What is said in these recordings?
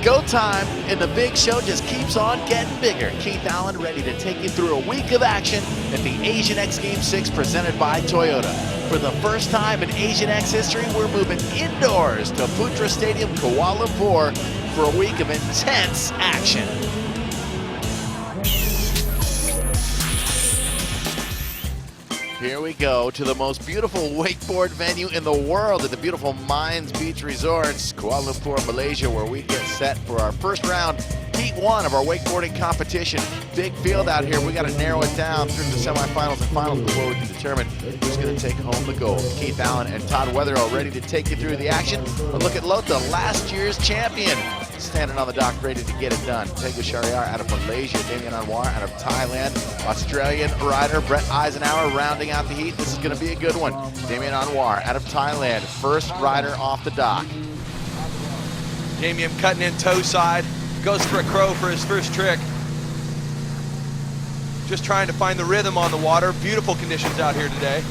Go time, and the big show just keeps on getting bigger. Keith Allen ready to take you through a week of action at the Asian X Games 6 presented by Toyota. For the first time in Asian X history, we're moving indoors to Putra Stadium, Kuala Lumpur for a week of intense action. Here we go to the most beautiful wakeboard venue in the world at the beautiful Mines Beach Resorts, Kuala Lumpur, Malaysia, where we get set for our first round, heat one of our wakeboarding competition. Big field out here. We got to narrow it down through the semifinals and finals before we can determine who's going to take home the gold. Keith Allen and Todd Weatherall ready to take you through the action. But look at Lota, last year's champion, standing on the dock ready to get it done. Tega Shariar out of Malaysia, Damien Anwar out of Thailand, Australian rider Brett Eisenhower rounding out the heat. This is going to be a good one. Damien Anwar out of Thailand, first rider off the dock. Damien cutting in toe side, goes for a crow for his first trick. Just trying to find the rhythm on the water. Beautiful conditions out here today.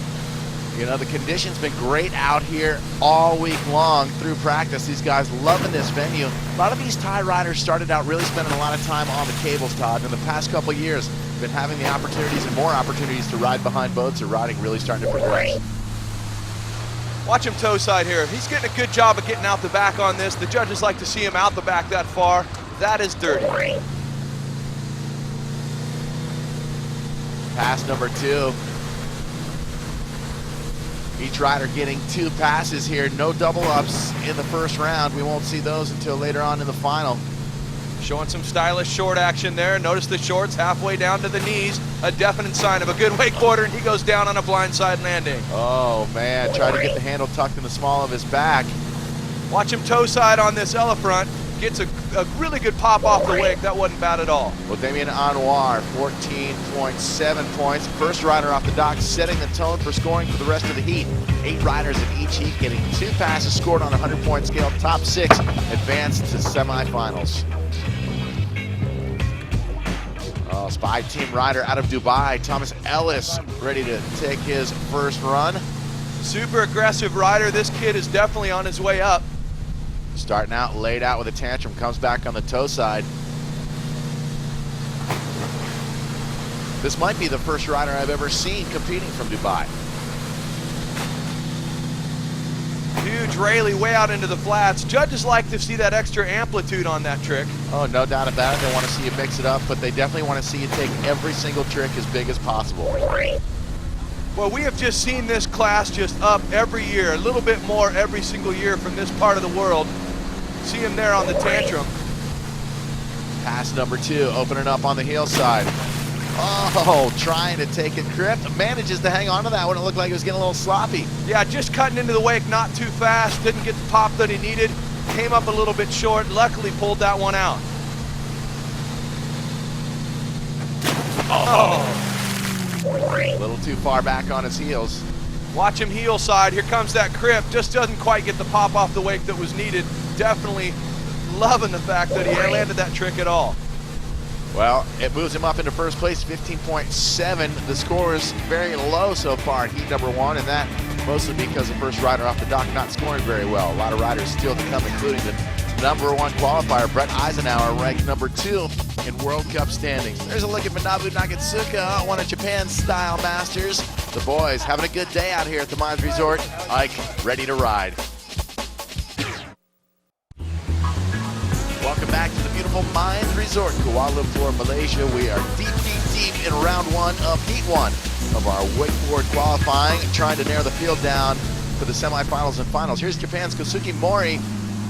You know, the conditions been great out here all week long through practice. These guys loving this venue. A lot of these Thai riders started out really spending a lot of time on the cables, Todd. In the past couple of years, been having the opportunities and more opportunities to ride behind boats. Or riding really starting to progress. Watch him toe side here. He's getting a good job of getting out the back on this. The judges like to see him out the back that far. That is dirty. Pass number 2. Each rider getting 2 passes here. No double ups in the first round. We won't see those until later on in the final. Showing some stylish short action there. Notice the shorts halfway down to the knees. A definite sign of a good wakeboarder, and he goes down on a blindside landing. Oh man, try to get the handle tucked in the small of his back. Watch him toe side on this elephant. Gets a really good pop off the wake. That wasn't bad at all. Well, Damien Anwar, 14.7 points. First rider off the dock, setting the tone for scoring for the rest of the heat. 8 riders in each heat getting 2 passes scored on a 100-point scale. Top 6 advanced to semifinals. Oh, Spy Team rider out of Dubai, Thomas Ellis, ready to take his first run. Super aggressive rider. This kid is definitely on his way up. Starting out, laid out with a tantrum, comes back on the toe side. This might be the first rider I've ever seen competing from Dubai. Huge railing way out into the flats. Judges like to see that extra amplitude on that trick. Oh, no doubt about it. They want to see you mix it up, but they definitely want to see you take every single trick as big as possible. Well, we have just seen this class just up every year, a little bit more every single year from this part of the world. See him there on the tantrum. Pass number 2, opening up on the heel side. Oh, trying to take it grip. Manages to hang on to that one. It looked like it was getting a little sloppy. Yeah, just cutting into the wake, not too fast. Didn't get the pop that he needed. Came up a little bit short. Luckily pulled that one out. Oh. A little too far back on his heels. Watch him heel side. Here comes that crip. Just doesn't quite get the pop off the wake that was needed. Definitely loving the fact that he landed that trick at all. Well, it moves him up into first place, 15.7. The score is very low so far in heat number 1, and that mostly because the first rider off the dock not scoring very well. A lot of riders still to come, including the number 1 qualifier, Brett Eisenhower, ranked number 2 in World Cup standings. There's a look at Manabu Nagatsuka, one of Japan's style masters. The boys having a good day out here at the Mines Resort. Ike, ready to ride. Welcome back to the beautiful Mines Resort, Kuala Lumpur, Malaysia. We are deep in round 1 of heat 1 of our wakeboard qualifying, trying to narrow the field down for the semifinals and finals. Here's Japan's Kosuke Mori.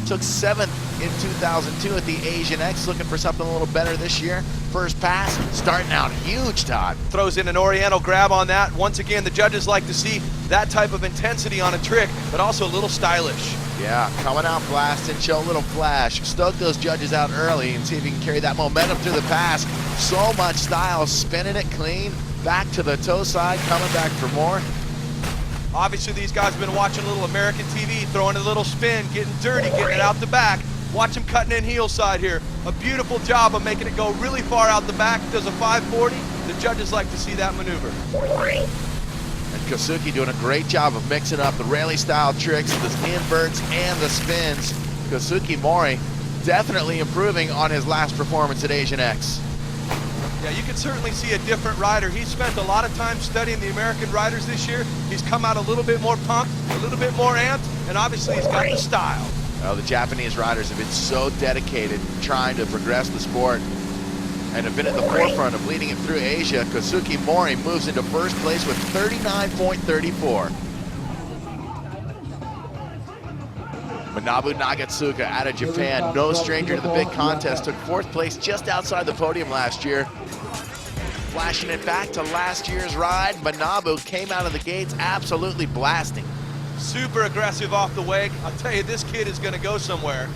Took 7th in 2002 at the Asian X, looking for something a little better this year. First pass, starting out huge, Todd. Throws in an oriental grab on that. Once again, the judges like to see that type of intensity on a trick, but also a little stylish. Yeah, coming out blasting, show a little flash. Stoke those judges out early and see if he can carry that momentum through the pass. So much style, spinning it clean, back to the toe side, coming back for more. Obviously, these guys have been watching a little American TV, throwing a little spin, getting dirty, getting it out the back. Watch him cutting in heel side here. A beautiful job of making it go really far out the back. Does a 540. The judges like to see that maneuver. And Kosuke doing a great job of mixing up the rally style tricks, the inverts, and the spins. Kosuke Mori definitely improving on his last performance at Asian X. Yeah, you can certainly see a different rider. He spent a lot of time studying the American riders this year. He's come out a little bit more pumped, a little bit more amped, and obviously he's got the style. Well, the Japanese riders have been so dedicated trying to progress the sport and have been at the forefront of leading it through Asia. Kosuke Mori moves into first place with 39.34. Manabu Nagatsuka out of Japan, no stranger to the big contest, took fourth place just outside the podium last year. Flashing it back to last year's ride, Manabu came out of the gates absolutely blasting. Super aggressive off the wake. I'll tell you, this kid is going to go somewhere.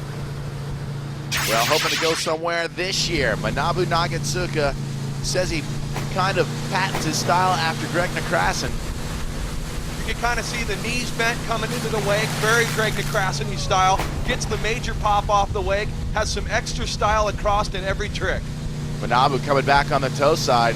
Well, hoping to go somewhere this year. Manabu Nagatsuka says he kind of patents his style after Greg Nekrasen. You can kind of see the knees bent coming into the wake. Very Greg Nekrasen style. Gets the major pop off the wake. Has some extra style across in every trick. Manabu coming back on the toe side.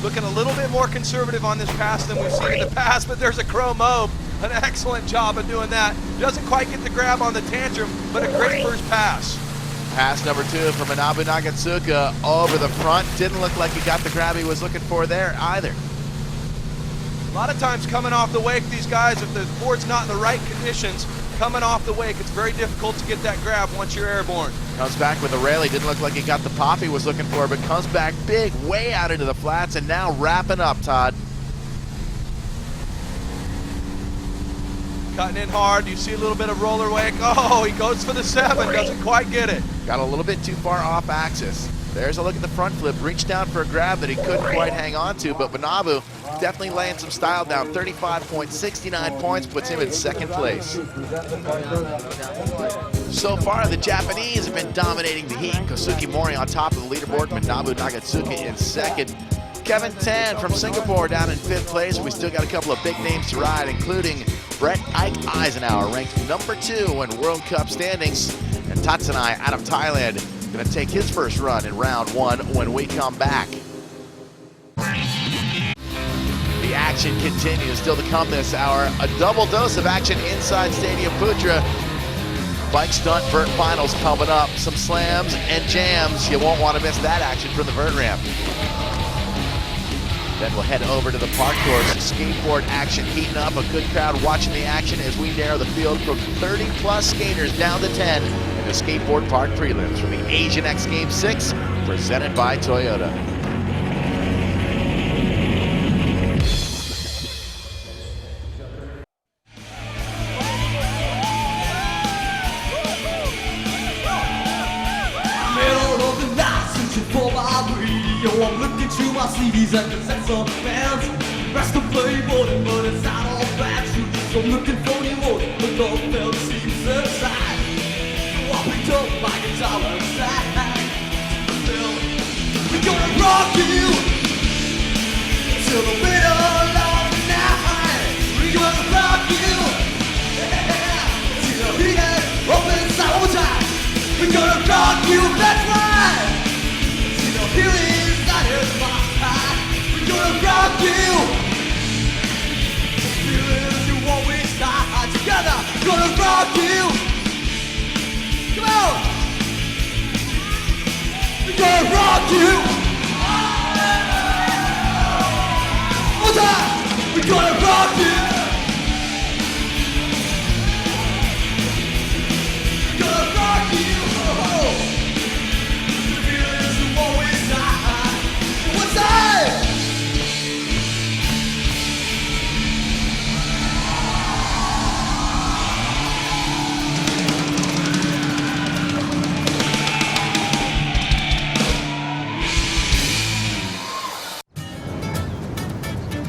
Looking a little bit more conservative on this pass than we've seen in the past, but there's a Crow Mobe. An excellent job of doing that. Doesn't quite get the grab on the tantrum, but a great first pass. Pass number 2 for Manabu Nagatsuka over the front. Didn't look like he got the grab he was looking for there either. A lot of times coming off the wake, these guys, if the board's not in the right conditions, coming off the wake, it's very difficult to get that grab once you're airborne. Comes back with a rally. Didn't look like he got the pop he was looking for, but comes back big, way out into the flats, and now wrapping up, Todd. Cutting in hard. You see a little bit of roller wake. Oh, he goes for the 7. Doesn't quite get it. Got a little bit too far off axis. There's a look at the front flip. Reached down for a grab that he couldn't quite hang on to, but Manabu definitely laying some style down. 35.69 points puts him in second place. So far, the Japanese have been dominating the heat. Kosuke Mori on top of the leaderboard. Manabu Nagatsuka in second. Kevin Tan from Singapore down in 5th place. We still got a couple of big names to ride, including Brett Ike Eisenhower, ranked number 2 in World Cup standings. And Tatsunai out of Thailand, going to take his first run in round 1 when we come back. The action continues still to come this hour. A double dose of action inside Stadium Putra. Bike stunt vert finals coming up. Some slams and jams. You won't want to miss that action from the vert ramp. Then we'll head over to the park course. Skateboard action heating up. A good crowd watching the action as we narrow the field from 30-plus skaters down to 10 in the skateboard park prelims from the Asian X Games 6, presented by Toyota. I'm looking through my CDs and cassettes of bands. Rest the playboard, but it's not all bad. So I'm looking for new old, but no felt seems inside. So I picked up my guitar outside. We're gonna rock you till the middle of the night. We're gonna rock you till the heat up inside one time. We're gonna rock you, that's right. Till the feeling. We're gonna rock you. Feelings you always die together. We're gonna rock you. Come on. We're gonna rock you. One time. We're gonna rock you. We're gonna rock you. Feelings you always die. One time.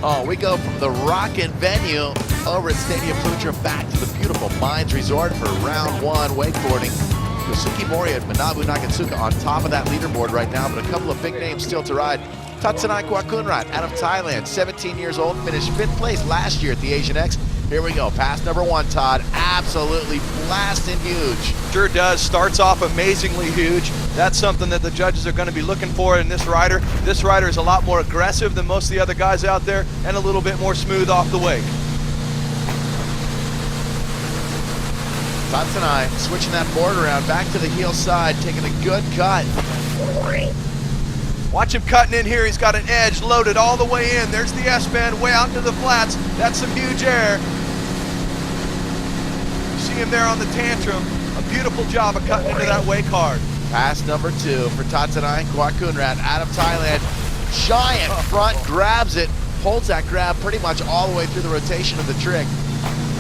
Oh, we go from the rockin' venue over at Stadium Putra back to the beautiful Mines Resort for round 1 wakeboarding. Kosuke Mori and Manabu Nagatsuka on top of that leaderboard right now, but a couple of big names still to ride. Tatsunai Kwakunrat out of Thailand, 17 years old, finished 5th place last year at the Asian X. Here we go, pass number 1, Todd, absolutely blasting huge. Sure does, starts off amazingly huge. That's something that the judges are going to be looking for in this rider. This rider is a lot more aggressive than most of the other guys out there and a little bit more smooth off the wake. Tatsunai switching that board around, back to the heel side, taking a good cut. Watch him cutting in here. He's got an edge loaded all the way in. There's the S-bend way out into the flats. That's some huge air. See him there on the tantrum. A beautiful job of cutting into that way card. Pass number 2 for Tatsunai Kwakunrat out of Thailand. Giant front, grabs it, holds that grab pretty much all the way through the rotation of the trick.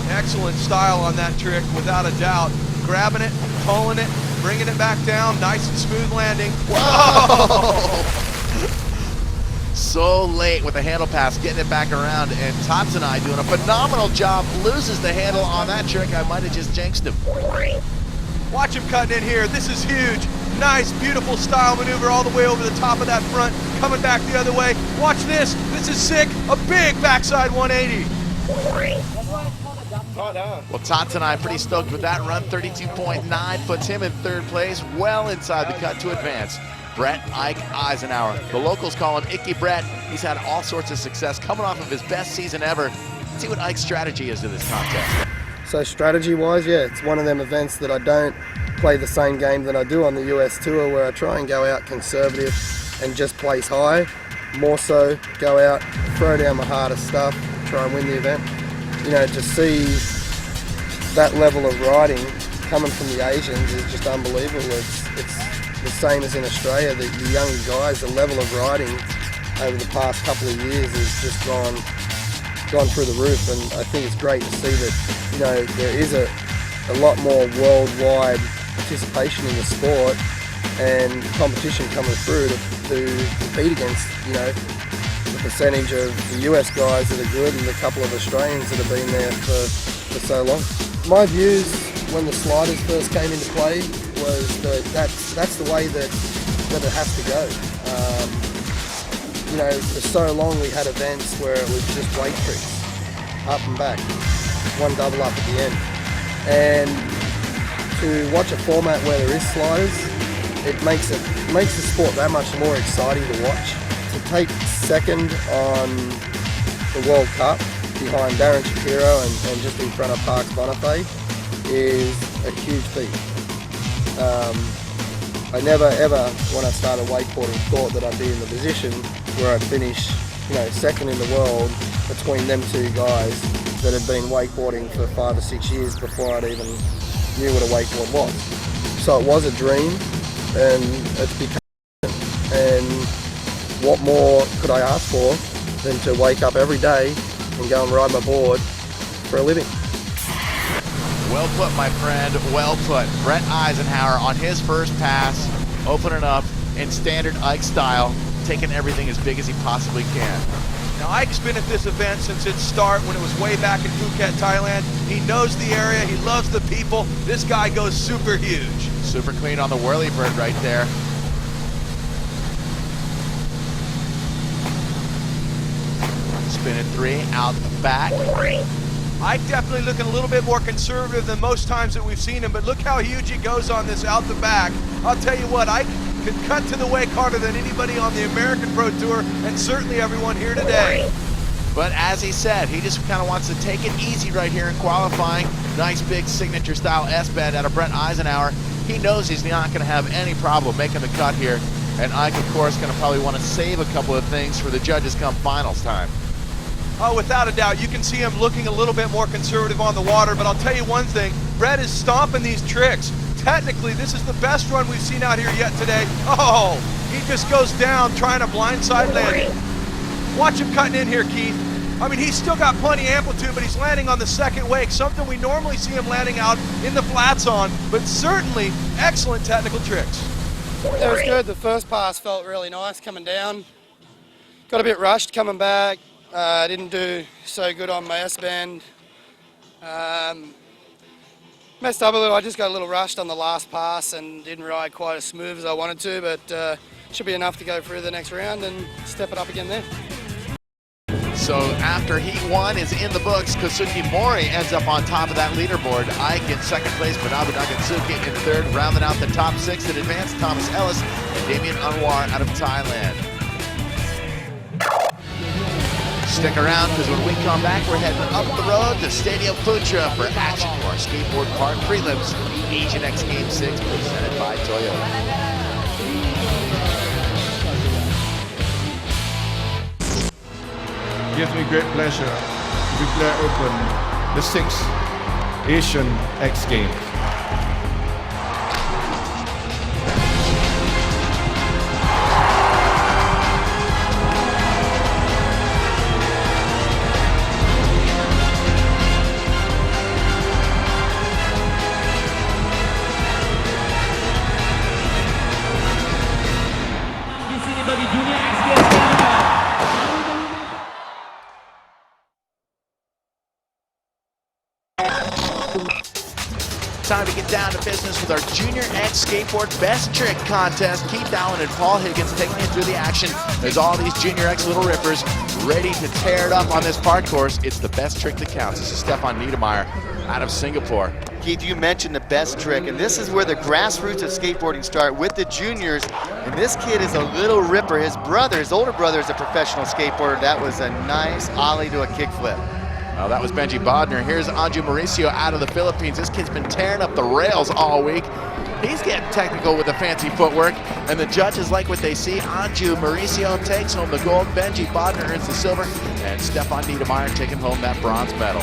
Excellent style on that trick, without a doubt. Grabbing it, pulling it, bringing it back down, nice and smooth landing. Whoa! So late with the handle pass, getting it back around, and Tatsunai doing a phenomenal job, loses the handle on that trick. I might have just jinxed him. Watch him cutting in here. This is huge. Nice, beautiful style maneuver all the way over the top of that front, coming back the other way. Watch this. This is sick. A big backside 180. Well, Tatsunai pretty stoked with that run. 32.9 puts him in 3rd place, well inside the cut to advance. Brett Ike Eisenhower. The locals call him Icky Brett. He's had all sorts of success coming off of his best season ever. Let's see what Ike's strategy is to this contest. So strategy-wise, yeah, it's one of them events that I don't play the same game that I do on the US tour, where I try and go out conservative and just place high. More so, go out, throw down my hardest stuff, try and win the event. You know, to see that level of riding coming from the Asians is just unbelievable. It's the same as in Australia. The younger guys, the level of riding over the past couple of years has just gone through the roof, and I think it's great to see that, you know, there is a lot more worldwide participation in the sport and competition coming through to compete against, you know, the percentage of the US guys that are good and a couple of Australians that have been there for so long. My views when the sliders first came into play was that that's the way that it has to go. You know, for so long we had events where it was just weight tricks, up and back, one double up at the end. And to watch a format where there is sliders, it makes the sport that much more exciting to watch. To take second on the World Cup behind Darren Shapiro and just in front of Parks Bonifay is a huge feat. I never ever, when I started wakeboarding, thought that I'd be in the position where I'd finish, you know, second in the world between them two guys that had been wakeboarding for 5 or 6 years before I'd even knew what a wakeboard was. So it was a dream, and it's become, and what more could I ask for than to wake up every day and go and ride my board for a living. Well put, my friend, well put. Brett Eisenhower on his first pass, opening up in standard Ike style, taking everything as big as he possibly can. Now, Ike's been at this event since its start when it was way back in Phuket, Thailand. He knows the area, he loves the people. This guy goes super huge. Super clean on the whirly bird right there. Spinning 3 out the back. Ike definitely looking a little bit more conservative than most times that we've seen him, but look how huge he goes on this out the back. I'll tell you what, Ike can cut to the wake harder than anybody on the American Pro Tour, and certainly everyone here today. But as he said, he just kind of wants to take it easy right here in qualifying. Nice big signature style S-bend out of Brett Eisenhower. He knows he's not going to have any problem making the cut here. And Ike, of course, going to probably want to save a couple of things for the judges come finals time. Oh, without a doubt, you can see him looking a little bit more conservative on the water, but I'll tell you one thing, Brett is stomping these tricks. Technically, this is the best run we've seen out here yet today. Oh, he just goes down trying a blindside landing. Watch him cutting in here, Keith. I mean, he's still got plenty of amplitude, but he's landing on the second wake, something we normally see him landing out in the flats on, but certainly excellent technical tricks. It was good. The first pass felt really nice coming down. Got a bit rushed coming back. Didn't do so good on my S-bend. Messed up a little. I just got a little rushed on the last pass and didn't ride quite as smooth as I wanted to, but should be enough to go through the next round and step it up again there. So after Heat 1 is in the books, Kosuke Mori ends up on top of that leaderboard. Ike in second place, Manabu Nagatsuki in third, rounding out the top 6 in advance, Thomas Ellis and Damien Anwar out of Thailand. Stick around, because when we come back, we're heading up the road to Stadium Putra for action for our skateboard park prelims, Asian X Games 6, presented by Toyota. Gives me great pleasure to declare open the 6th Asian X Games. Di sini bagi Junior X Games Canada. Time to get down to business with our Junior X Skateboard Best Trick Contest. Keith Allen and Paul Higgins taking you through the action. There's all these Junior X Little Rippers ready to tear it up on this park course. It's the best trick that counts. This is Stefan Niedermeyer out of Singapore. Keith, you mentioned the best trick, and this is where the grassroots of skateboarding start with the juniors. And this kid is a little ripper. His older brother is a professional skateboarder. That was a nice ollie to a kickflip. Well, that was Benji Bodner. Here's Anju Mauricio out of the Philippines. This kid's been tearing up the rails all week. He's getting technical with the fancy footwork, and the judges like what they see. Anju Mauricio takes home the gold. Benji Bodner earns the silver, and Stefan Niedermeyer taking home that bronze medal.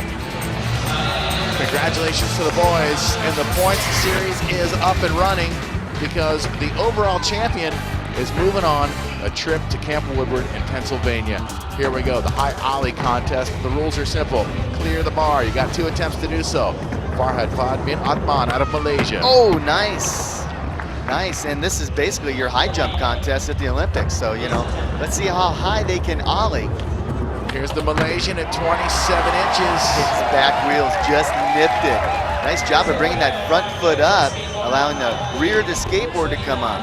Congratulations to the boys, and the points series is up and running because the overall champion is moving on a trip to Camp Woodward in Pennsylvania. Here we go, the high ollie contest. The rules are simple. Clear the bar. You got 2 attempts to do so. Farhad Fad bin Atman out of Malaysia. Oh, nice. Nice, and this is basically your high jump contest at the Olympics. So, you know, let's see how high they can ollie. Here's the Malaysian at 27 inches. His back wheels just nipped it. Nice job of bringing that front foot up, allowing the rear of the skateboard to come up.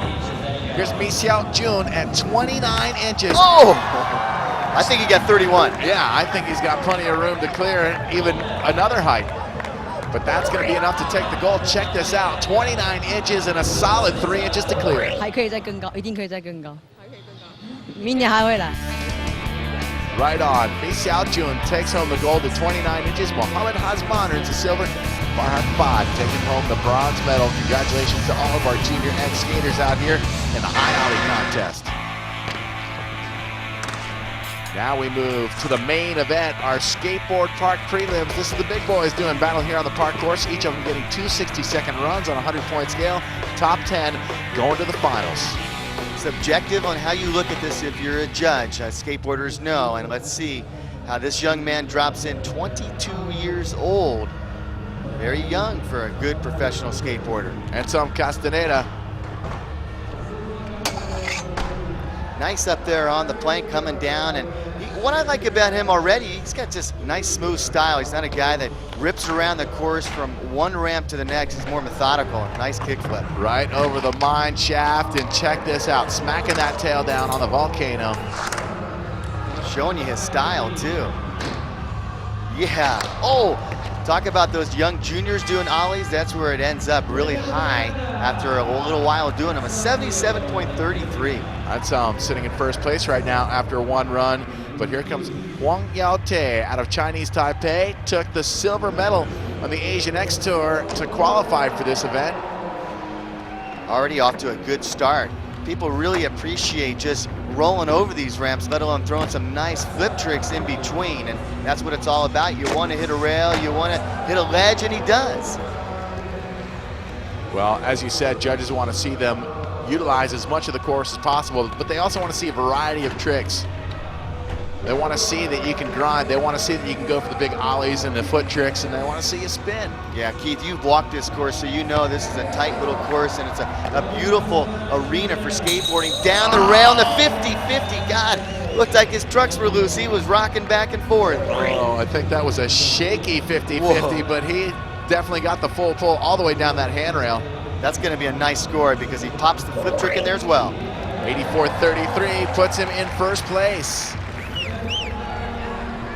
Here's Mi Xiao Jun at 29 inches. Oh! I think he got 31. Yeah, I think he's got plenty of room to clear even another height. But that's going to be enough to take the gold. Check this out, 29 inches and a solid 3 inches to clear it. 还可以再更高，一定可以再更高。明年还会来。 Right on. Mi Xiao Jun takes home the gold at 29 inches. Mohammed Hazman earns the silver. Farhad Fad taking home the bronze medal. Congratulations to all of our Junior X skaters out here in the high ollie contest. Now we move to the main event, our skateboard park prelims. This is the big boys doing battle here on the park course. Each of them getting 2 60-second runs on a 100-point scale. Top 10 going to the finals. Subjective on how you look at this if you're a judge. Skateboarders know, and let's see how this young man drops in. 22 years old. Very young for a good professional skateboarder. And some Castaneda. Nice up there on the plank coming down, and what I like about him already, he's got just nice smooth style. He's not a guy that rips around the course from one ramp to the next. He's more methodical. Nice kickflip. Right over the mine shaft, and check this out, smacking that tail down on the volcano. Showing you his style too. Yeah, oh, talk about those young juniors doing ollies. That's where it ends up really high after a little while doing them. A 77.33. That's sitting in first place right now after one run. But here comes Wang Yaote out of Chinese Taipei. Took the silver medal on the Asian X Tour to qualify for this event. Already off to a good start. People really appreciate just rolling over these ramps, let alone throwing some nice flip tricks in between. And that's what it's all about. You want to hit a rail, you want to hit a ledge, and he does. Well, as you said, judges want to see them utilize as much of the course as possible, but they also want to see a variety of tricks. They want to see that you can grind. They want to see that you can go for the big ollies and the foot tricks, and they want to see you spin. Yeah, Keith, you've walked this course, so you know this is a tight little course, and it's a beautiful arena for skateboarding. Down the rail in the 50-50. God, looked like his trucks were loose. He was rocking back and forth. Oh, I think that was a shaky 50-50, but he definitely got the full pull all the way down that handrail. That's going to be a nice score because he pops the flip trick in there as well. 84.33 puts him in first place.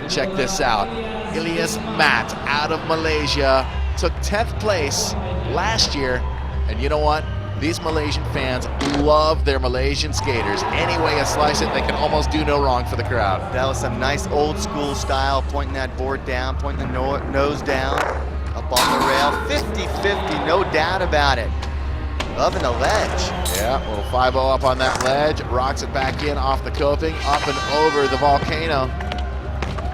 Check this out. Ilyas Mat out of Malaysia took 10th place last year, and you know what? These Malaysian fans love their Malaysian skaters. Any way you slice it, they can almost do no wrong for the crowd. That was some nice old school style, pointing that board down, pointing the nose down, up on the rail. 50-50, no doubt about it. Loving the ledge. Yeah, a little 5-0 up on that ledge. Rocks it back in off the coping, up and over the volcano.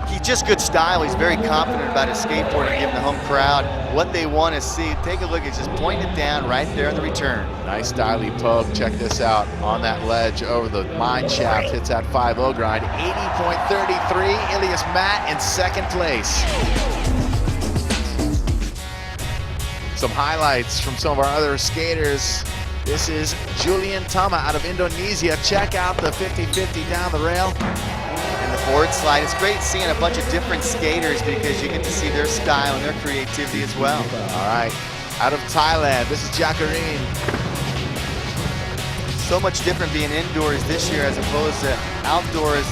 He's just good style. He's very confident about his skateboarding, giving the home crowd what they want to see. Take a look, he's just pointing it down right there in the return. Nice styly poke, check this out. On that ledge over the mine shaft, hits that 5-0 grind. 80.33, Ilias Matt in second place. Some highlights from some of our other skaters. This is Julian Tama out of Indonesia. Check out the 50-50 down the rail. And the board slide. It's great seeing a bunch of different skaters because you get to see their style and their creativity as well. All right, out of Thailand, this is Jacqueline. So much different being indoors this year as opposed to outdoors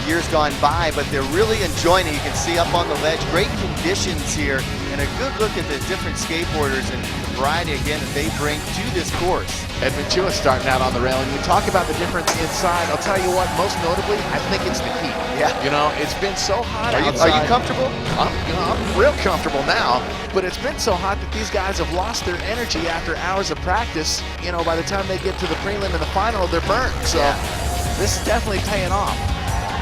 years gone by, but they're really enjoying it. You can see up on the ledge, great conditions here, and a good look at the different skateboarders and the variety again that they bring to this course. Edmund Chua starting out on the rail, and you talk about the difference inside. I'll tell you what, most notably, I think it's the heat. Yeah. You know, it's been so hot outside. Are you comfortable? I'm real comfortable now, but it's been so hot that these guys have lost their energy after hours of practice. You know, by the time they get to the prelim and the final, they're burnt. So this is definitely paying off.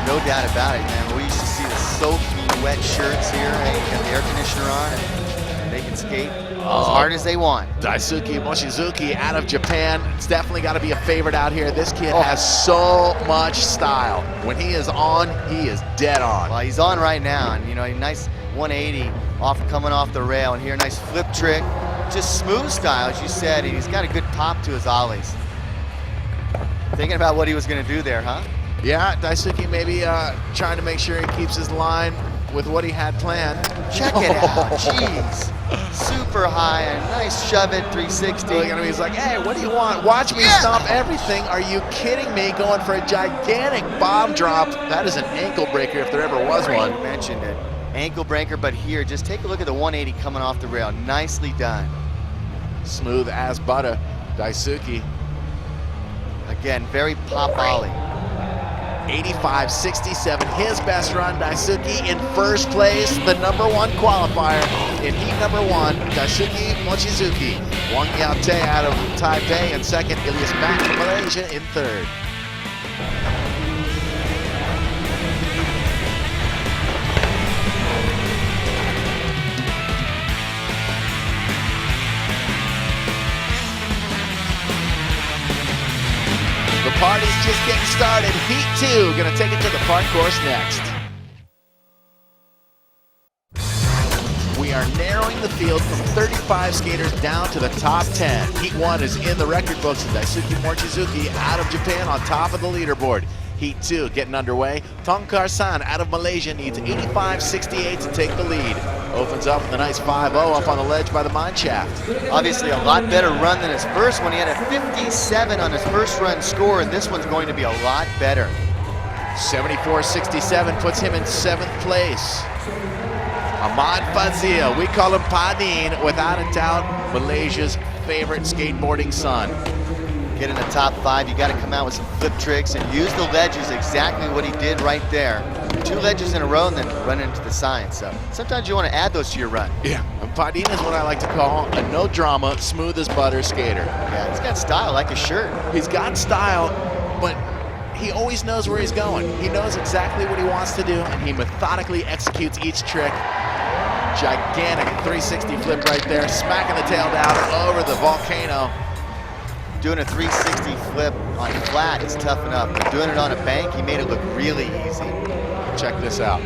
No doubt about it, man. We used to see the soaking wet shirts here. Hey, you got the air conditioner on, and they can skate as hard as they want. Daisuke Mochizuki out of Japan. It's definitely got to be a favorite out here. This kid has so much style. When he is on, he is dead on. Well, he's on right now, and you know, a nice 180 coming off the rail, and here, nice flip trick. Just smooth style, as you said, and he's got a good pop to his ollies. Thinking about what he was going to do there, huh? Yeah, Daisuke maybe trying to make sure he keeps his line with what he had planned. Check it out, jeez. Super high, a nice shove it 360. Look at him, he's like, hey, what do you want? Watch me stomp everything. Are you kidding me? Going for a gigantic bomb drop. That is an ankle breaker if there ever was one. You mentioned it. Ankle breaker, but here, just take a look at the 180 coming off the rail. Nicely done. Smooth as butter, Daisuke. Again, very pop ollie. 85.67, his best run. Daisuke in first place, the #1 qualifier in heat #1. Daisuke Mochizuki. Wang Yaote out of Taipei in second. Ilias Mack from Malaysia in third. The party's just getting started. Heat 2, gonna take it to the park course next. We are narrowing the field from 35 skaters down to the top 10. Heat 1 is in the record books. Daisuke Mochizuki out of Japan on top of the leaderboard. Heat 2 getting underway. Tongkar-san out of Malaysia needs 85.68 to take the lead. Opens up with a nice 5-0 up on the ledge by the mine shaft. Obviously a lot better run than his first one. He had a 57 on his first run score, and this one's going to be a lot better. 74.67 puts him in 7th place. Ahmad Fazil, we call him Padin, without a doubt, Malaysia's favorite skateboarding son. Get in the top 5, you got to come out with some flip tricks and use the ledges, exactly what he did right there. 2 ledges in a row and then run into the sign. So sometimes you want to add those to your run. Yeah, Padin is what I like to call a no drama, smooth as butter skater. Yeah, he's got style like a shirt. He's got style, but he always knows where he's going. He knows exactly what he wants to do, and he methodically executes each trick. Gigantic 360 flip right there, smacking the tail down over the volcano. Doing a 360 flip on flat is tough enough, but doing it on a bank, he made it look really easy. Check this out.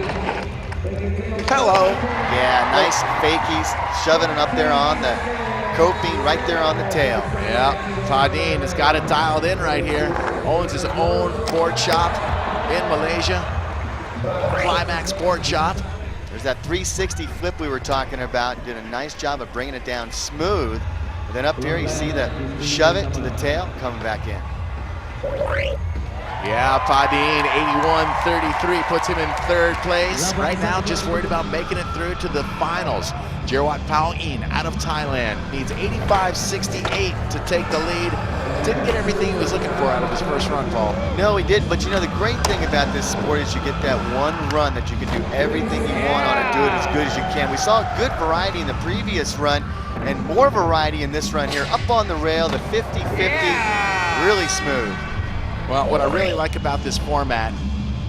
Hello. Yeah, nice fakies, shoving it up there on the coping, right there on the tail. Yeah, Padin has got it dialed in right here. Owns his own board shop in Malaysia. Climax Board Shop. There's that 360 flip we were talking about. Did a nice job of bringing it down smooth. And then up here you see the shove it to the tail, coming back in. Yeah, Padin, 81.33 puts him in third place. Right now, just worried about making it through to the finals. Jerwat Pauin out of Thailand needs 85.68 to take the lead. Didn't get everything he was looking for out of his first run, Paul. No, he did, but you know, the great thing about this sport is you get that one run that you can do everything you want on and do it as good as you can. We saw good variety in the previous run and more variety in this run here. Up on the rail, the 50-50, really smooth. Well, what I really like about this format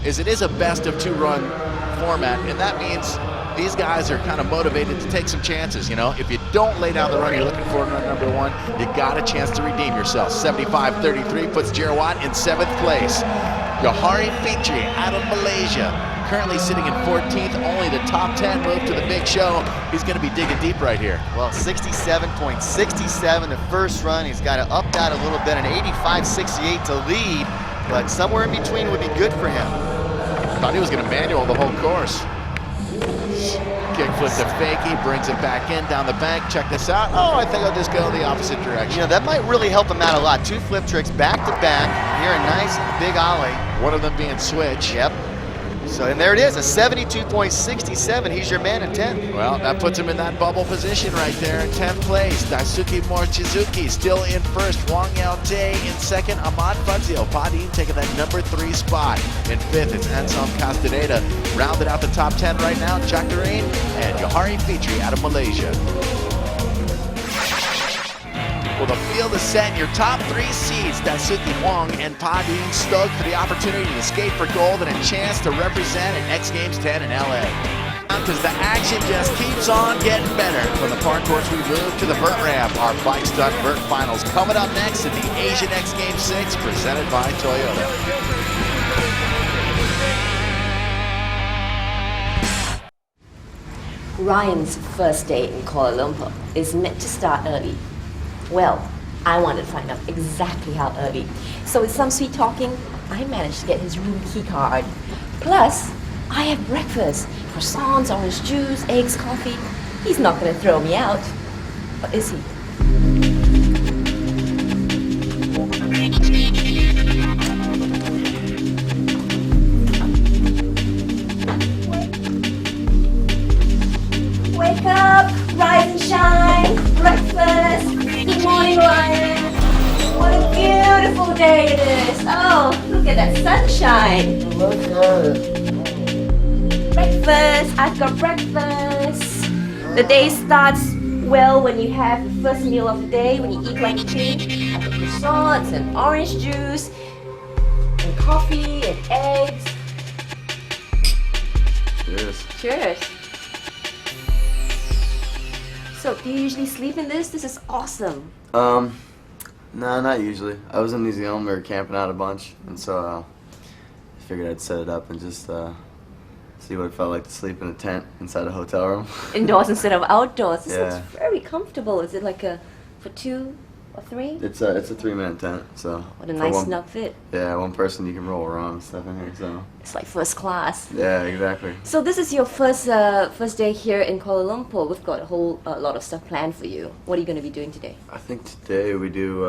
is it is a best of two run format, and that means these guys are kind of motivated to take some chances. You know, if you don't lay down the run you're looking for in run number one, you got a chance to redeem yourself. 75.33 puts Jerwat in 7th place. Johari Fitri out of Malaysia, currently sitting in 14th. Only the top 10 move to the big show. He's going to be digging deep right here. Well, 67.67 the first run. He's got to up that a little bit, an 85.68 to lead, but somewhere in between would be good for him. Thought he was going to manual the whole course. Kickflip to fakie, brings it back in down the bank. Check this out. Oh, I think I'll just go the opposite direction. You know, that might really help him out a lot. 2 flip tricks back to back. Here, a nice big ollie. One of them being switch. Yep. So, and there it is, a 72.67. He's your man in 10th. Well, that puts him in that bubble position right there in 10th place. Daisuke Mochizuki still in first. Wang Yao Tae in second. Ahmad Fazio. Padin taking that number 3 spot. In 5th, it's Anselm Castaneda. Rounded out the top 10 right now, Jacqueline and Johari Fitri out of Malaysia. Well, the field is set. Your top 3 seeds, Daisuke Wang and Padin, stoked for the opportunity to skate for gold and a chance to represent at X Games 10 in LA. Because the action just keeps on getting better. From the park course, we move to the vert ramp. Our bike stunt vert finals coming up next at the Asian X Games 6, presented by Toyota. Ryan's first day in Kuala Lumpur is meant to start early. Well, I wanted to find out exactly how early. So with some sweet talking, I managed to get his room key card. Plus, I have breakfast, croissants, orange juice, eggs, coffee. He's not going to throw me out. Or is he? Wake up, rise and shine, breakfast. Good morning, Ryan. What a beautiful day it is. Oh, look at that sunshine. Breakfast, I've got breakfast. The day starts well when you have the first meal of the day, when you eat like a king. I've got croissants and orange juice and coffee and eggs. Cheers. Cheers. So, do you usually sleep in this? This is awesome. No, not usually. I was in New Zealand, we were camping out a bunch, and so I figured I'd set it up and just see what it felt like to sleep in a tent inside a hotel room. Indoors instead of outdoors. This Yeah. looks very comfortable. Is it like a for 2 or 3? It's a 3-minute tent, so. What a for nice one, snug fit. Yeah, one person you can roll around and stuff in here, so. It's like first class. Yeah, exactly. So this is your first day here in Kuala Lumpur. We've got a whole lot of stuff planned for you. What are you going to be doing today? I think today we do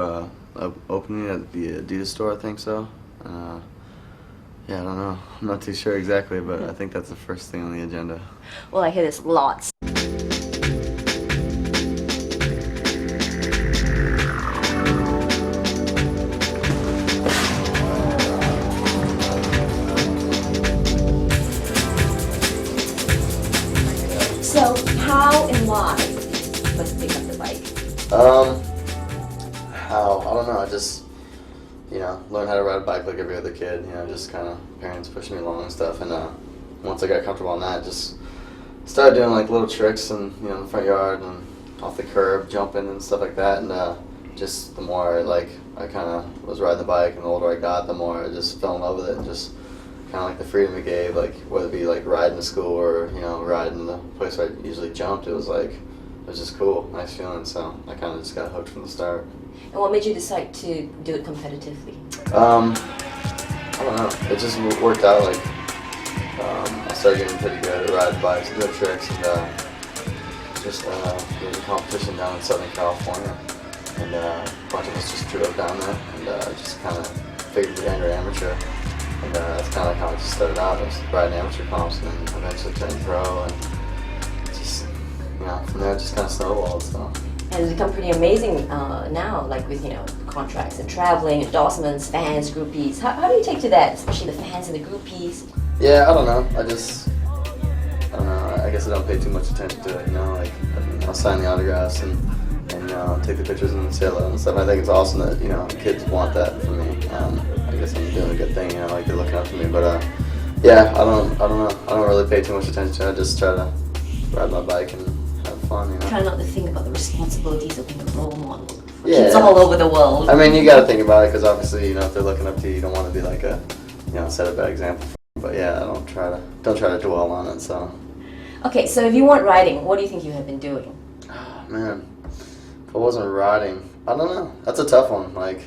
opening at the Adidas store, I think so. Yeah, I don't know. I'm not too sure exactly, but I think that's the first thing on the agenda. Well, I hear there's lots. So, how and why did you first pick up the bike? How? I don't know. I just, learned how to ride a bike like every other kid. Just kind of parents pushing me along and stuff. And once I got comfortable on that, just started doing like little tricks in the front yard and off the curb, jumping and stuff like that. And just the more I kind of was riding the bike, and the older I got, the more I just fell in love with it. And just kind of like the freedom it gave, like whether it be like riding to school or riding the place where I usually jumped. It was just cool, nice feeling. So I kind of just got hooked from the start. And what made you decide to do it competitively? I don't know. It just worked out. I started getting pretty good at riding bikes, doing tricks, and just there was a competition down in Southern California, and a bunch of us just drove down there and just kind of figured to enter amateur. And that's kind of like how I just started out. I was riding amateur comps and then eventually turned pro, and just, you know, from there it just kind of snowballed. So. And it's become pretty amazing now, like with, you know, contracts and traveling, endorsements, fans, groupies. How do you take to that, especially the fans and the groupies? Yeah, I don't know. I don't know. I guess I don't pay too much attention to it, you know. Like, I'll sign the autographs and you know, take the pictures and say hello and stuff. I think it's awesome that, you know, kids want that from me. I guess I'm doing a good thing, you know, like they're looking up to me. But yeah, I don't know. I don't really pay too much attention to it. I just try to ride my bike and have fun, you know. Try not to think about the responsibilities of being a role model for Yeah. kids all over the world. I mean, you got to think about it because obviously, you know, if they're looking up to you, you don't want to be like a, you know, set a bad example. But yeah, I don't try to dwell on it. So. Okay, so if you weren't riding, what do you think you have been doing? Oh, man, if I wasn't riding, I don't know. That's a tough one. Like,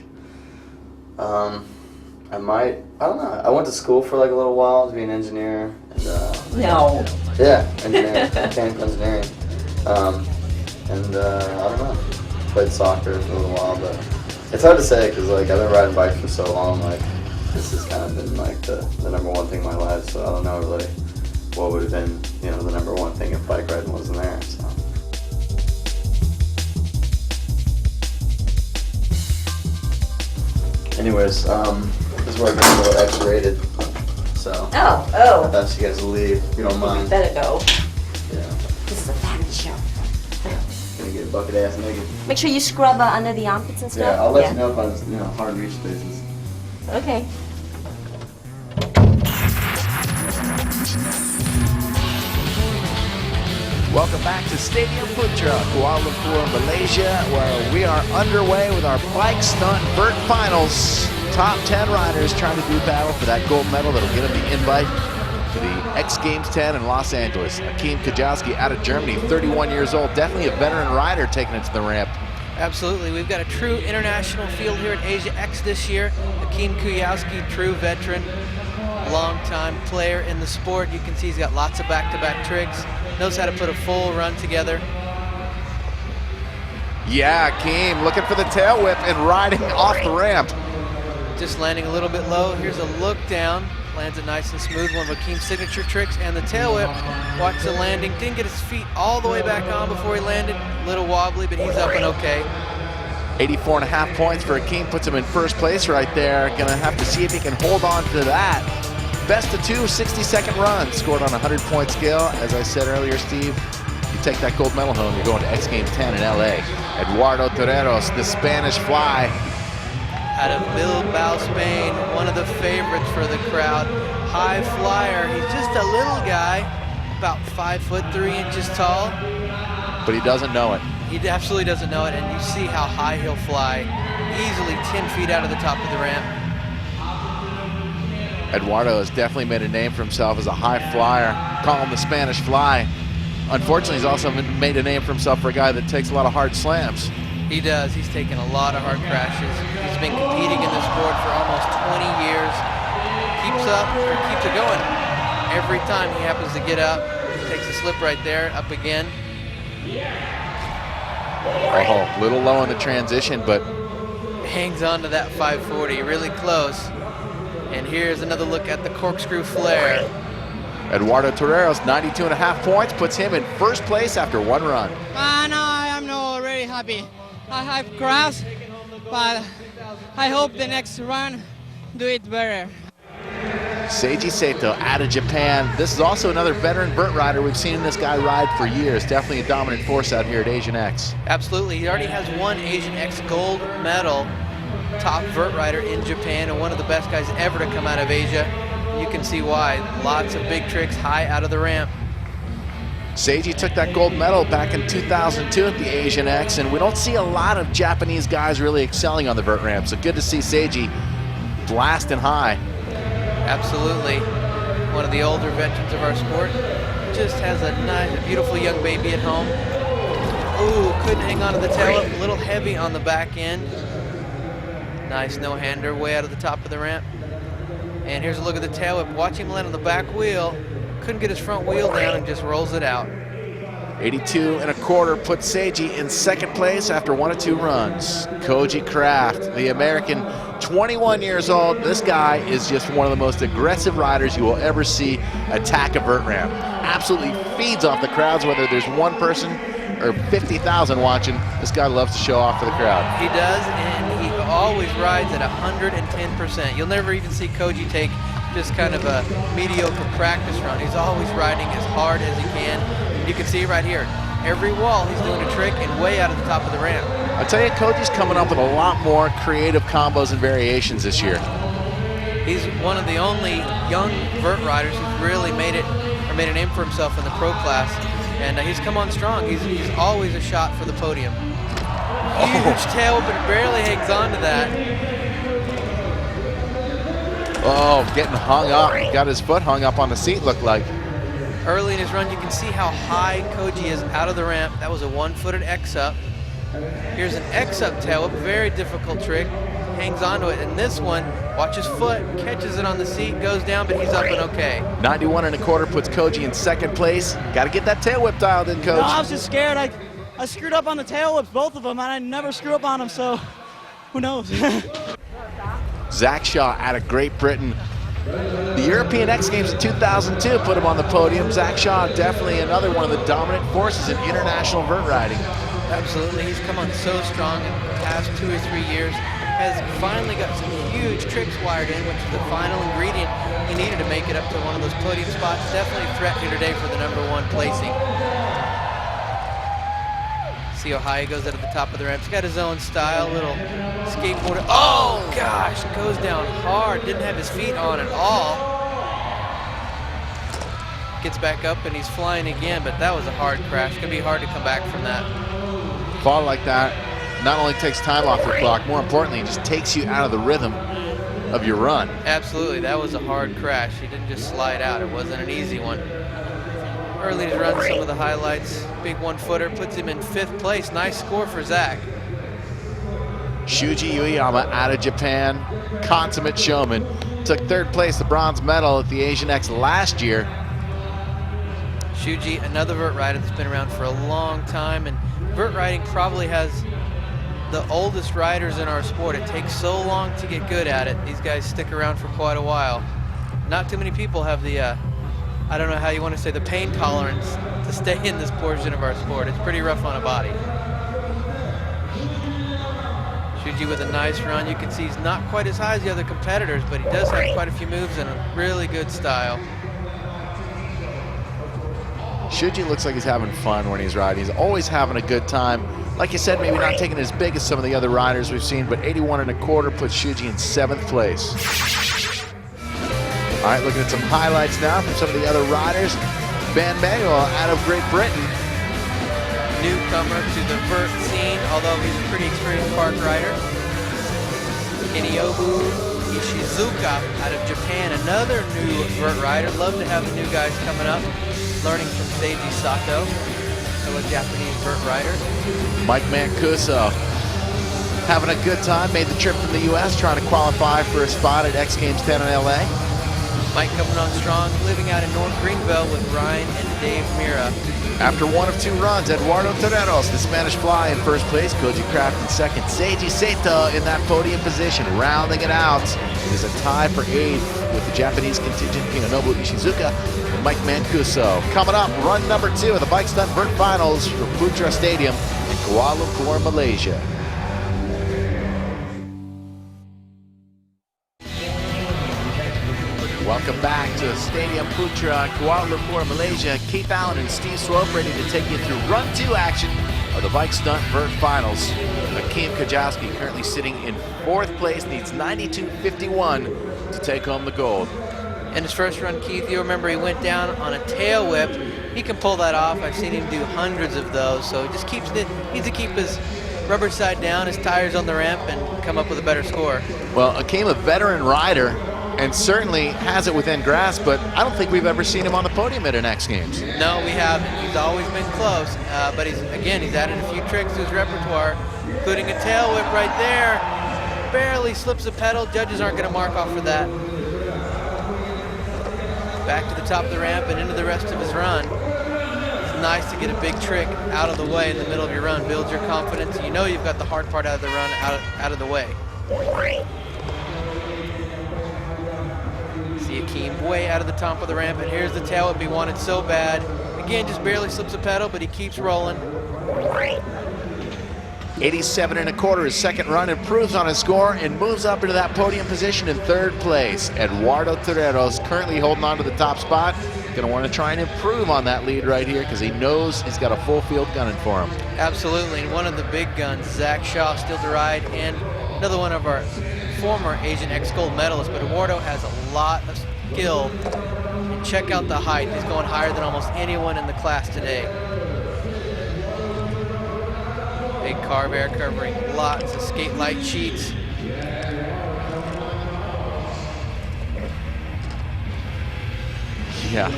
I don't know. I went to school for like a little while to be an engineer. And, No. Yeah, engineering, mechanical engineering. And I don't know. Played soccer for a little while, but it's hard to say because like I've been riding bikes for so long. Like, this has kind of been like the number one thing in my life. So I don't know really what would have been, you know, the number one thing if bike riding wasn't there. So. Anyways, this is where I get a little X-rated. So. Oh. I thought you guys would leave if you don't mind. Better go. Yeah. This is a family show. Gonna get bucket ass naked. Make sure you scrub under the armpits and stuff. Yeah, I'll let you know if I'm, you know, hard to reach spaces. Okay. Welcome back to Stadium Putra, Kuala Lumpur, Malaysia, where we are underway with our bike stunt vert finals. Top 10 riders trying to do battle for that gold medal that'll get them the invite to the X Games 10 in Los Angeles. Akim Kajowski out of Germany, 31 years old, definitely a veteran rider taking it to the ramp. Absolutely. We've got a true international field here at Asia X this year. Akim Kajowski, true veteran, long-time player in the sport. You can see he's got lots of back-to-back tricks, knows how to put a full run together. Yeah, Akim looking for the tail whip and riding off the ramp. Just landing a little bit low. Here's a look down. Lands it nice and smooth, one of Akim's signature tricks, and the tail whip. Watch the landing. Didn't get his feet all the way back on before he landed. A little wobbly, but he's up and okay. 84.5 points for Akim, puts him in first place right there. Gonna have to see if he can hold on to that. Best of two 60-second runs, scored on a 100-point scale. As I said earlier, Steve, you take that gold medal home, you're going to X Games 10 in LA. Eduardo Toreros, the Spanish fly. Out of Bilbao, Spain, one of the favorites for the crowd. High flyer, he's just a little guy, about 5'3" tall. But he doesn't know it. He absolutely doesn't know it, and you see how high he'll fly. Easily 10 feet out of the top of the ramp. Eduardo has definitely made a name for himself as a high flyer. Call him the Spanish fly. Unfortunately, he's also made a name for himself for a guy that takes a lot of hard slams. He does. He's taken a lot of hard crashes. He's been competing in this sport for almost 20 years. Keeps it going. Every time he happens to get up, he takes a slip right there, up again. Oh, a little low in the transition, but hangs on to that 540, really close. And here's another look at the corkscrew flare. Eduardo Toreros, 92.5 points, puts him in first place after one run. No, I'm not really happy. I have crashed, but I hope the next run do it better. Seiji Sato out of Japan. This is also another veteran vert rider. We've seen this guy ride for years. Definitely a dominant force out here at Asian X. Absolutely. He already has one Asian X gold medal. Top vert rider in Japan and one of the best guys ever to come out of Asia. You can see why. Lots of big tricks high out of the ramp. Seiji took that gold medal back in 2002 at the Asian X, and we don't see a lot of Japanese guys really excelling on the vert ramp. So good to see Seiji blasting high. Absolutely. One of the older veterans of our sport. Just has a nice, beautiful young baby at home. Ooh, couldn't hang on to the tail up. A little heavy on the back end. Nice no-hander way out of the top of the ramp. And here's a look at the tail whip. Watch him land on the back wheel. Couldn't get his front wheel down and just rolls it out. 82.25 puts Seiji in second place after 1 of 2 runs. Koji Kraft, the American 21 years old. This guy is just one of the most aggressive riders you will ever see attack a vert ramp. Absolutely feeds off the crowds, whether there's one person or 50,000 watching. This guy loves to show off for the crowd. He does, and he always rides at 110%. You'll never even see Koji take just kind of a mediocre practice run. He's always riding as hard as he can. You can see right here, every wall he's doing a trick and way out of the top of the ramp. I tell you, Koji's coming up with a lot more creative combos and variations this year. He's one of the only young vert riders who's really made it, or made a name for himself in the pro class. And he's come on strong. He's always a shot for the podium. Huge tail, but barely hangs on to that. Oh, getting hung up. He got his foot hung up on the seat, looked like. Early in his run, you can see how high Koji is out of the ramp. That was a one-footed X-up. Here's an X-up tail, a very difficult trick. Hangs onto it, and this one, watch his foot, catches it on the seat, goes down, but he's up and okay. 91.25 puts Koji in second place. Got to get that tail whip dialed in, Coach. No, I was just scared. I screwed up on the tail whips, both of them, and I never screw up on them, so who knows? Zach Shaw out of Great Britain. The European X Games in 2002 put him on the podium. Zach Shaw, definitely another one of the dominant forces in international vert riding. Absolutely, he's come on so strong in the past 2 or 3 years. Has finally got some huge tricks wired in, which is the final ingredient he needed to make it up to one of those podium spots. Definitely threatening today for the #1 placing. See how high he goes out of the top of the ramp. He's got his own style, little skateboard. Oh gosh, goes down hard. Didn't have his feet on at all. Gets back up and he's flying again, but that was a hard crash. Gonna be hard to come back from that. Fall like that not only takes time off your clock, more importantly, it just takes you out of the rhythm of your run. Absolutely, that was a hard crash. He didn't just slide out. It wasn't an easy one. Early to run, some of the highlights. Big one-footer, puts him in 5th place. Nice score for Zach. Shuji Ueyama out of Japan, consummate showman. Took 3rd place, the bronze medal at the Asian X last year. Shuji, another vert rider that's been around for a long time, and vert riding probably has the oldest riders in our sport. It takes so long to get good at it. These guys stick around for quite a while. Not too many people have the, I don't know how you want to say, the pain tolerance to stay in this portion of our sport. It's pretty rough on a body. Shuji with a nice run. You can see he's not quite as high as the other competitors, but he does have quite a few moves and a really good style. Shuji looks like he's having fun when he's riding. He's always having a good time. Like you said, maybe not taking as big as some of the other riders we've seen, but 81.25 puts Shuji in 7th place. All right, looking at some highlights now from some of the other riders. Ben Manuel out of Great Britain. Newcomer to the vert scene, although he's a pretty experienced park rider. Iniobu Ishizuka out of Japan, another new vert rider. Love to have the new guys coming up, learning from Seiji Sato, fellow Japanese vert rider. Mike Mancuso having a good time, made the trip from the US, trying to qualify for a spot at X Games 10 in LA. Mike coming on strong, living out in North Greenville with Ryan and Dave Mira. After 1 of 2 runs, Eduardo Toreros, the Spanish Fly, in 1st place, Koji Kraft in 2nd, Seiji Sato in that podium position, rounding it out. It is a tie for 8th with the Japanese contingent, Hinonobu Ishizuka and Mike Mancuso. Coming up, run number 2 of the Bike Stunt Vert Finals from Putra Stadium in Kuala Lumpur, Malaysia. Welcome back to Stadium Putra, Kuala Lumpur, Malaysia. Keith Allen and Steve Swope ready to take you through run 2 action of the Bike Stunt Vert Finals. Akeem Kajowski currently sitting in 4th place, needs 92.51 to take home the gold. In his first run, Keith, you remember he went down on a tail whip. He can pull that off. I've seen him do hundreds of those, so he just needs to keep his rubber side down, his tires on the ramp, and come up with a better score. Well, Akeem, a veteran rider, and certainly has it within grasp, but I don't think we've ever seen him on the podium at an X Games. No, we haven't. He's always been close, but he's added a few tricks to his repertoire, including a tail whip right there. Barely slips a pedal. Judges aren't going to mark off for that. Back to the top of the ramp and into the rest of his run. It's nice to get a big trick out of the way in the middle of your run. Builds your confidence. You know you've got the hard part out of the run out of the way. See Akeem way out of the top of the ramp, and here's the tail whip he wanted so bad. Again, just barely slips a pedal, but he keeps rolling. 87 1/4, his second run, improves on his score and moves up into that podium position in third place. Eduardo Toreros currently holding on to the top spot. Gonna want to try and improve on that lead right here because he knows he's got a full field gunning for him. Absolutely, and one of the big guns, Zach Shaw, still to ride, and another one of our former Asian X gold medalists, but Eduardo has a lot of skill. And check out the height. He's going higher than almost anyone in the class today. Big carb air covering lots of skate light sheets. Yeah.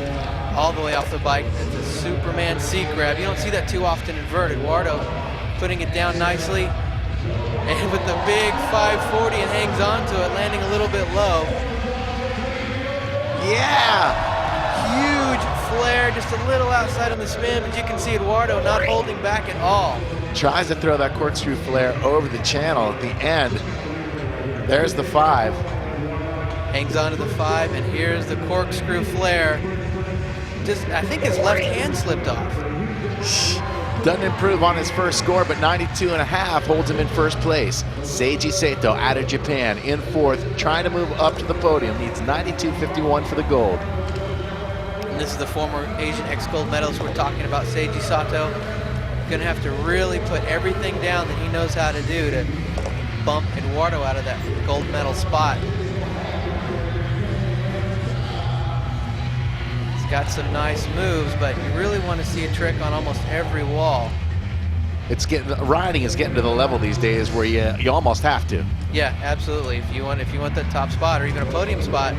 All the way off the bike. It's a Superman seat grab. You don't see that too often in vert. Eduardo putting it down nicely. And with the big 540, it hangs on to it, landing a little bit low. Yeah! Huge flare, just a little outside on the spin, but you can see Eduardo not holding back at all. Tries to throw that corkscrew flare over the channel at the end. There's the 5. Hangs on to the 5, and here's the corkscrew flare. Just, I think his left hand slipped off. Doesn't improve on his first score, but 92 1/2 holds him in first place. Seiji Sato out of Japan in fourth, trying to move up to the podium. Needs 92.51 for the gold. And this is the former Asian X gold medalist we're talking about, Seiji Sato. Gonna have to really put everything down that he knows how to do to bump Eduardo out of that gold medal spot. Got some nice moves, but you really want to see a trick on almost every wall. It's riding is getting to the level these days where you almost have to. Yeah, absolutely. If you want that top spot or even a podium spot,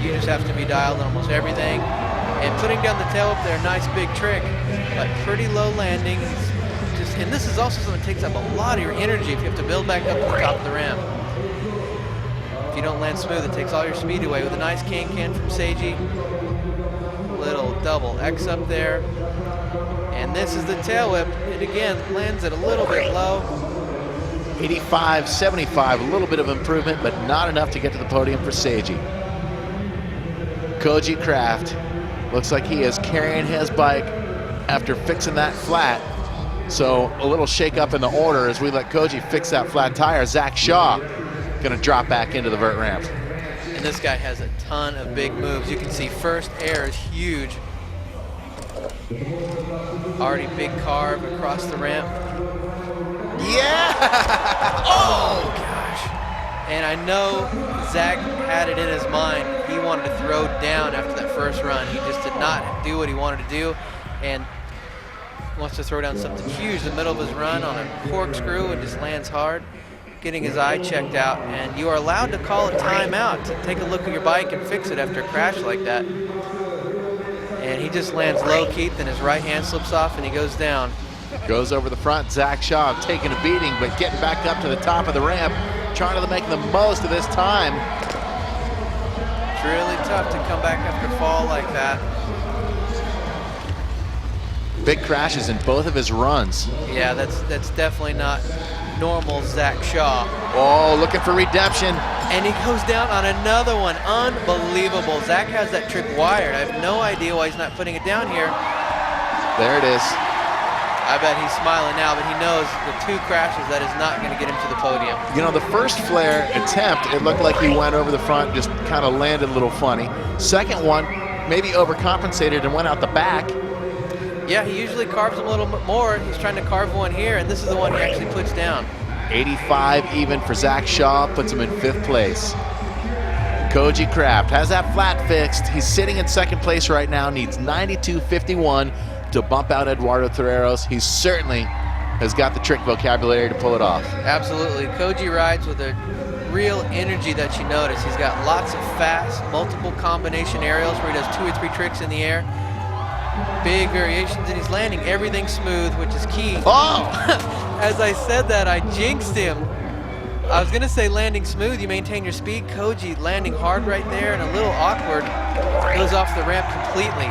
you just have to be dialed on almost everything. And putting down the tail up there, nice big trick, but pretty low landing. And this is also something that takes up a lot of your energy if you have to build back up to the top of the ramp. If you don't land smooth, it takes all your speed away. With a nice can from Seiji. Little double X up there, and this is the tail whip. It again lands it a little bit low. 85-75, a little bit of improvement, but not enough to get to the podium for Seiji. Koji Kraft looks like he is carrying his bike after fixing that flat. So a little shake up in the order as we let Koji fix that flat tire. Zach Shaw gonna drop back into the vert ramp. And this guy has a ton of big moves. You can see first air is huge. Already big carve across the ramp. Yeah! Oh, gosh. And I know Zach had it in his mind. He wanted to throw down after that first run. He just did not do what he wanted to do. And wants to throw down something huge in the middle of his run on a corkscrew and just lands hard. Getting his eye checked out, and you are allowed to call a timeout to take a look at your bike and fix it after a crash like that. And he just lands low, Keith, and his right hand slips off and he goes down. Goes over the front. Zach Shaw taking a beating, but getting back up to the top of the ramp, trying to make the most of this time. It's really tough to come back after a fall like that. Big crashes in both of his runs. Yeah, that's definitely not normal Zach Shaw. Oh, looking for redemption. And he goes down on another one. Unbelievable. Zach has that trick wired. I have no idea why he's not putting it down here. There it is. I bet he's smiling now, but he knows the 2 crashes, that is not going to get him to the podium. You know, the first flare attempt, it looked like he went over the front, just kind of landed a little funny. Second one, maybe overcompensated and went out the back. Yeah, he usually carves them a little bit more. He's trying to carve one here, and this is the one he actually puts down. 85 even for Zach Shaw, puts him in 5th place. Koji Kraft has that flat fixed. He's sitting in 2nd place right now, needs 92.51 to bump out Eduardo Toreros. He certainly has got the trick vocabulary to pull it off. Absolutely. Koji rides with a real energy that you notice. He's got lots of fast, multiple combination aerials where he does 2 or 3 tricks in the air. Big variations, and he's landing everything smooth, which is key. Oh! As I said that, I jinxed him. I was gonna say landing smooth, you maintain your speed. Koji landing hard right there and a little awkward. Goes off the ramp completely.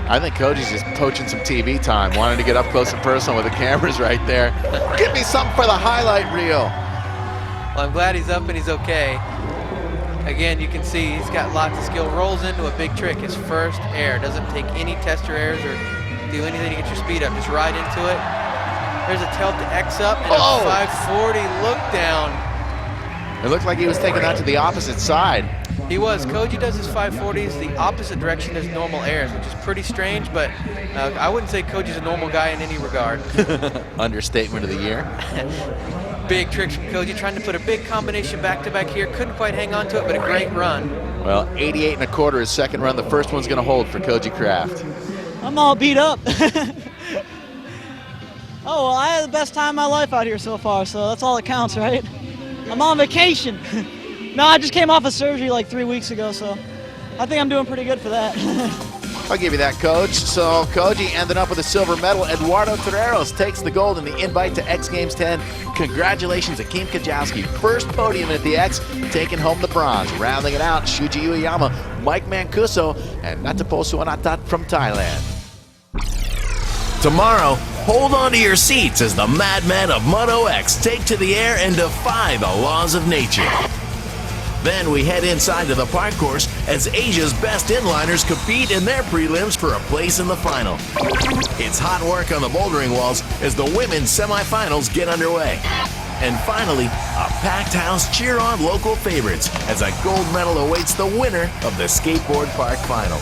I think Koji's just poaching some TV time, wanting to get up close and personal with the cameras right there. Give me something for the highlight reel. Well, I'm glad he's up and he's okay. Again, you can see he's got lots of skill. Rolls into a big trick. His first air. Doesn't take any tester airs or do anything to get your speed up. Just ride into it. There's a tilt to X up and a 540 look down. It looked like he was taking that to the opposite side. He was. Koji does his 540s the opposite direction as normal airs, which is pretty strange, but I wouldn't say Koji's a normal guy in any regard. Understatement of the year. Big tricks from Koji, trying to put a big combination back-to-back here. Couldn't quite hang on to it, but a great run. Well, 88 1/4 his second run. The first one's going to hold for Koji Kraft. I'm all beat up. Oh, well, I had the best time of my life out here so far, so that's all that counts, right? I'm on vacation. No, I just came off of surgery like 3 weeks ago, so I think I'm doing pretty good for that. I'll give you that, Coach. So Koji ended up with a silver medal. Eduardo Toreros takes the gold in the invite to X Games 10. Congratulations, Akeem Kajowski. First podium at the X, taking home the bronze. Rounding it out, Shuji Ueyama, Mike Mancuso, and Nataposu Anatat from Thailand. Tomorrow, hold on to your seats as the madmen of Moto X take to the air and defy the laws of nature. Then we head inside to the park course as Asia's best inliners compete in their prelims for a place in the final. It's hot work on the bouldering walls as the women's semifinals get underway. And finally, a packed house cheer on local favorites as a gold medal awaits the winner of the skateboard park final.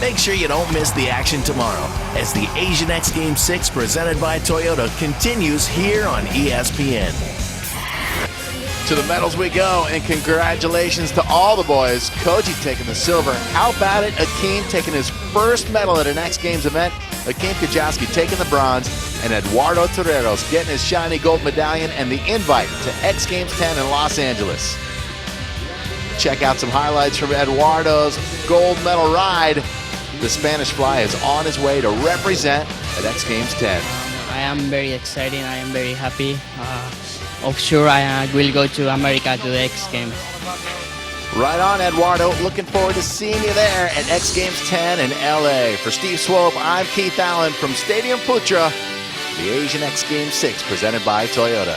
Make sure you don't miss the action tomorrow as the Asian X Games 6 presented by Toyota continues here on ESPN. To the medals we go, and congratulations to all the boys. Koji taking the silver. How about it? Akeem taking his first medal at an X Games event. Akeem Kajowski taking the bronze, and Eduardo Toreros getting his shiny gold medallion and the invite to X Games 10 in Los Angeles. Check out some highlights from Eduardo's gold medal ride. The Spanish Fly is on his way to represent at X Games 10. I am very excited. I am very happy. Sure, I will go to America to the X Games. Right on, Eduardo. Looking forward to seeing you there at X Games 10 in LA. For Steve Swope, I'm Keith Allen from Stadium Putra, the Asian X Games 6 presented by Toyota.